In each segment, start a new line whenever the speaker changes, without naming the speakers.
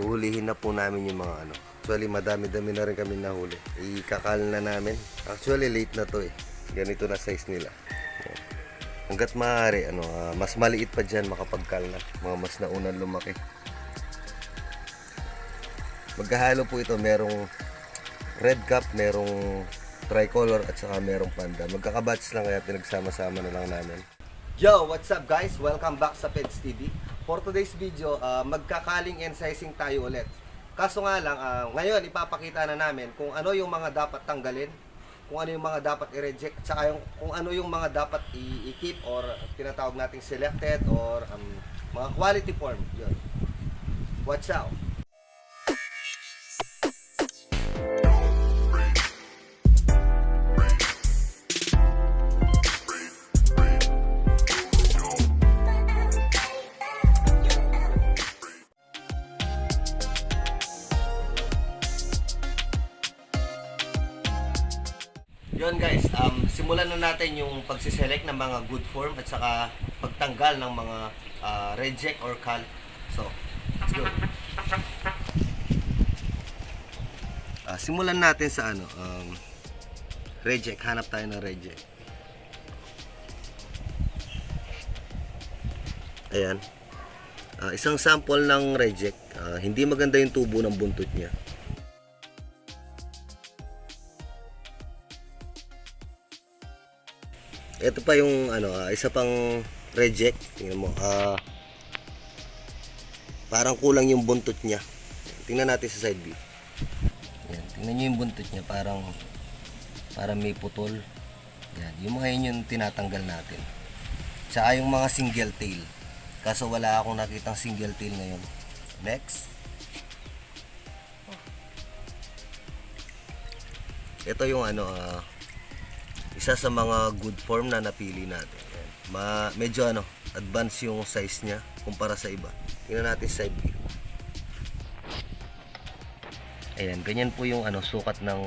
Uhulihin na po namin yung mga ano. Actually, madami-dami na rin kami nahuli. Ikakal na namin. Actually, late na to eh. Ganito na size nila. Yan. Hanggat maaari, mas maliit pa dyan makapagkal na. Mga mas naunang lumaki. Maghahalo po ito. Merong red cap, merong tricolor, at saka merong panda. Magkakabatch lang kaya pinagsama-sama na lang namin. Yo! What's up guys? Welcome back sa Peds TV. For today's video, magkakaling and sizing tayo ulit. Kaso nga lang, ngayon ipapakita na namin kung ano yung mga dapat tanggalin, kung ano yung mga dapat i-reject, at saka kung ano yung mga dapat i-keep or tinatawag nating selected or mga quality form. Yun. Watch out! Yun guys, simulan na natin yung pagsiselect ng mga good form at saka pagtanggal ng mga reject or cal. So, let's go. Simulan natin sa reject. Hanap tayo ng reject. Ayan. Isang sample ng reject. Hindi maganda yung tubo ng buntot niya. Ito pa yung isa pang reject. Tingnan mo. Parang kulang yung buntot niya. Tingnan natin sa side view. Yan, tingnan niyo yung buntot niya, parang may putol. Yan, yung mga yun yung tinatanggal natin. Tsaka yung mga single tail. Kaso wala akong nakitang single tail ngayon. Next. Ito yung isa sa mga good form na napili natin. Medyo advance yung size niya kumpara sa iba. Tingnan natin side view. Ayan, ganyan po yung sukat ng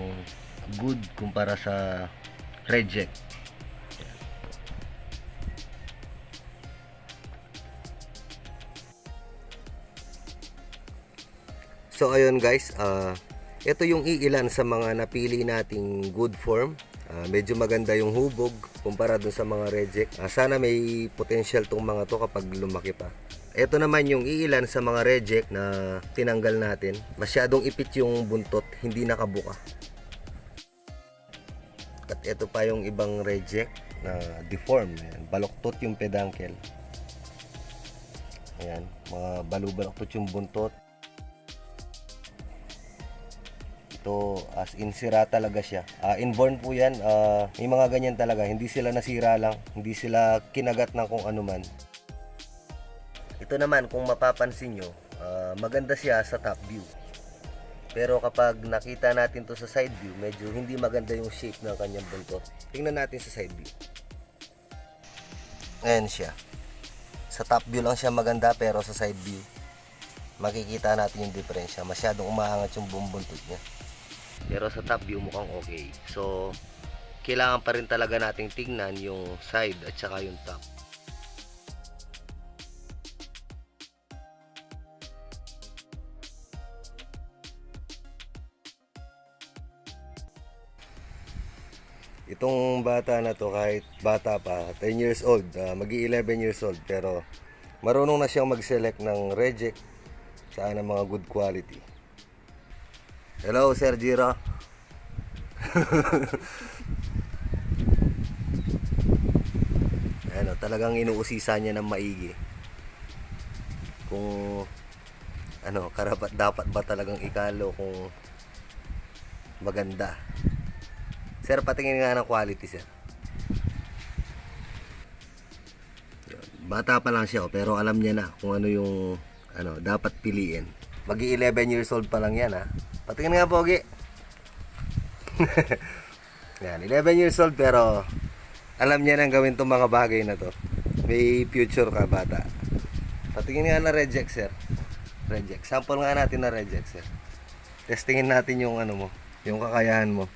good kumpara sa reject. Ayan. So ayun guys, ito yung iilan sa mga napili nating good form. Medyo maganda yung hubog kumpara dun sa mga reject. Sana may potential tong mga to kapag lumaki pa. Ito naman yung iilan sa mga reject na tinanggal natin. Masyadong ipit yung buntot, hindi nakabuka. At ito pa yung ibang reject na deform. Ayan, baluktot yung peduncle. Ayan, mga balu-baluktot yung buntot. As in sira talaga siya. Inborn po yan. May mga ganyan talaga. Hindi sila nasira lang. Hindi sila kinagat ng kung ano man. Ito naman, kung mapapansin nyo, maganda siya sa top view. Pero kapag nakita natin to sa side view, medyo hindi maganda yung shape ng kanyang buntot. Tingnan natin sa side view. Ayan siya. Sa top view lang siya maganda, pero sa side view, makikita natin yung diferensya. Masyadong umaangat yung buong buntot niya. Pero sa top view mukhang okay. So, kailangan pa rin talaga nating tingnan yung side at saka yung top. Itong bata na to, kahit bata pa, 10 years old, magi-11 years old, pero marunong na siyang mag-select ng reject sa mga good quality. Hello, Sir Jiro. Talagang inuusisa niya ng maigi. Kung karapat dapat ba talagang ikalo kung maganda. Sir, patingin nga ng quality, sir. Bata pa lang siya, pero alam niya na kung ano yung dapat piliin. Magi-11 years old pa lang yan, ha. Patingin nga, pogi. Yan, 11 years old pero alam niya nang gawin tong mga bagay na to. May future ka, bata. Patingin nga na reject, sir. Reject. Sample nga natin na reject, sir. Testingin natin yung mo, yung kakayahan mo.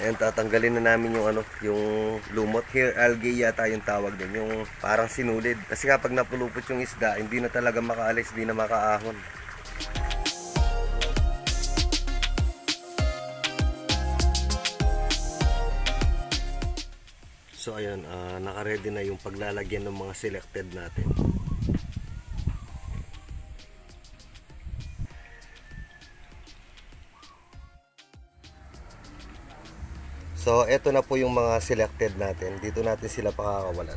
Ayan, tatanggalin na namin yung yung lumot. Hair algae yata yung tawag din, yung parang sinulid. Kasi kapag napulupot yung isda, hindi na talaga makaalis, hindi na makaahon. So ayun, naka-ready na yung paglalagyan ng mga selected natin. So, eto na po yung mga selected natin. Dito natin sila pakakawalan.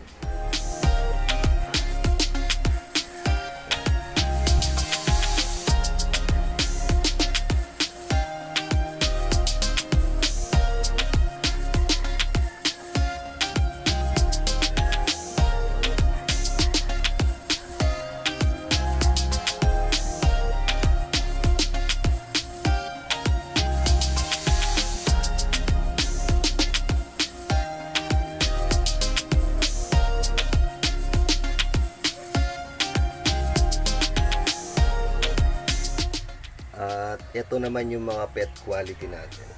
At ito naman yung mga pet quality natin.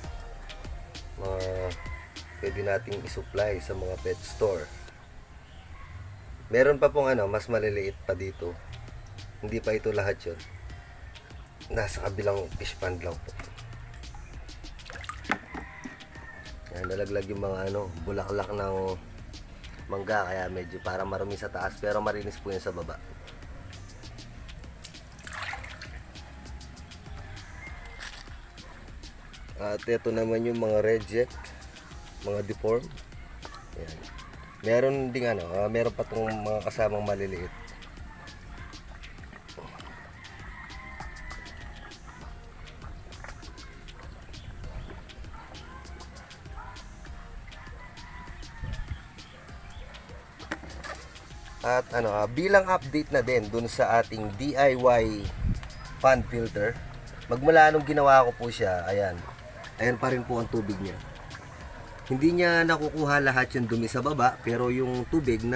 Pwede nating isupply sa mga pet store. Meron pa pong mas maliliit pa dito. Hindi pa ito lahat yun. Nasa kabilang fish pond lang po. Yan, nalaglag yung mga bulaklak ng mangga. Kaya medyo parang marumi sa taas. Pero marinis po yun sa baba. At ito naman yung mga reject, mga deform. Ayan. Meron ding meron pa tong mga kasamang maliliit. At bilang update na din dun sa ating DIY pond filter. Magmula nung ginawa ko po siya, ayan pa rin po ang tubig niya. Hindi niya nakukuha lahat yung dumi sa baba, pero yung tubig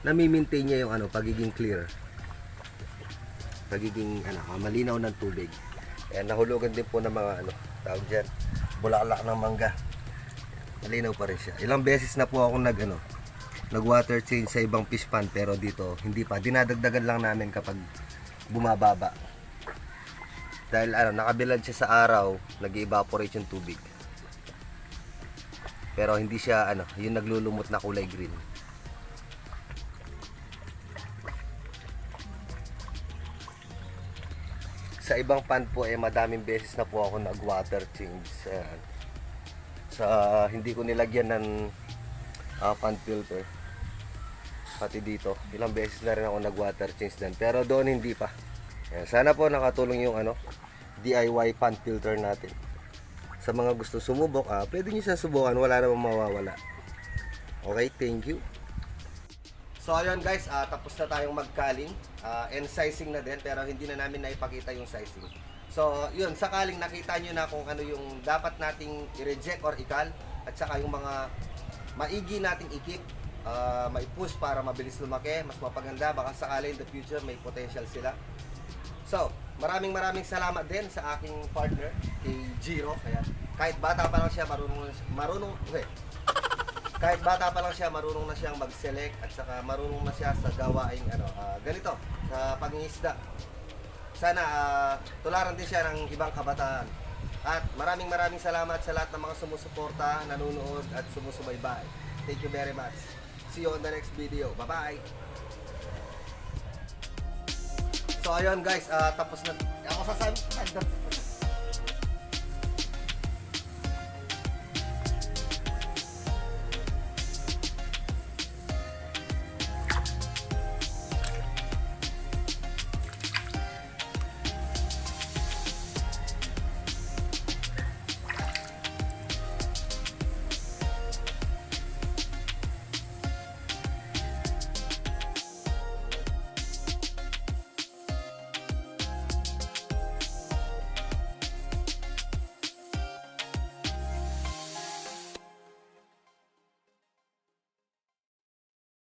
nami-maintain niya yung pagiging clear. Pagiging malinaw ng tubig. Ayan, nahulugan din po ng mga tawag diyan, bulaklak ng mangga. Malinaw pa rin siya. Ilang beses na po ako nag water change sa ibang fish pond, pero dito hindi pa. Dinadagdagan lang namin kapag bumababa. Dahil nakabilad siya sa araw, nag-evaporate yung tubig. Pero hindi siya yung naglulumot na kulay green. Sa ibang pond po madaming beses na po ako nag-water change. Sa hindi ko nilagyan ng pond filter. Pati dito, ilang beses na rin ako nag-water change din. Pero doon hindi pa. Sana po nakatulong yung DIY pond filter natin. Sa mga gusto sumubok, pwede nyo siya subukan, wala namang mawawala. Okay, thank you. So ayun guys, tapos na tayong magkaling and sizing na din, pero hindi na namin naipakita yung sizing. So yun, sakaling nakita nyo na kung ano yung dapat nating i-reject or ikal, at saka yung mga maigi nating ikip, mai-push para mabilis lumaki, mas mapaganda, baka sakali in the future may potential sila. So, maraming salamat din sa aking partner, kay Jiro. Kaya, kahit bata pa lang siya, kahit bata pa lang siya, marunong na siyang mag-select at saka marunong na siya sa gawaing ganito, sa pangingisda. Sana tularan din siya ng ibang kabataan. At maraming salamat sa lahat ng mga sumusuporta, nanonood at sumusubaybay. Thank you very much. See you on the next video. Bye-bye! So ayun guys, tapos na ako sasabi.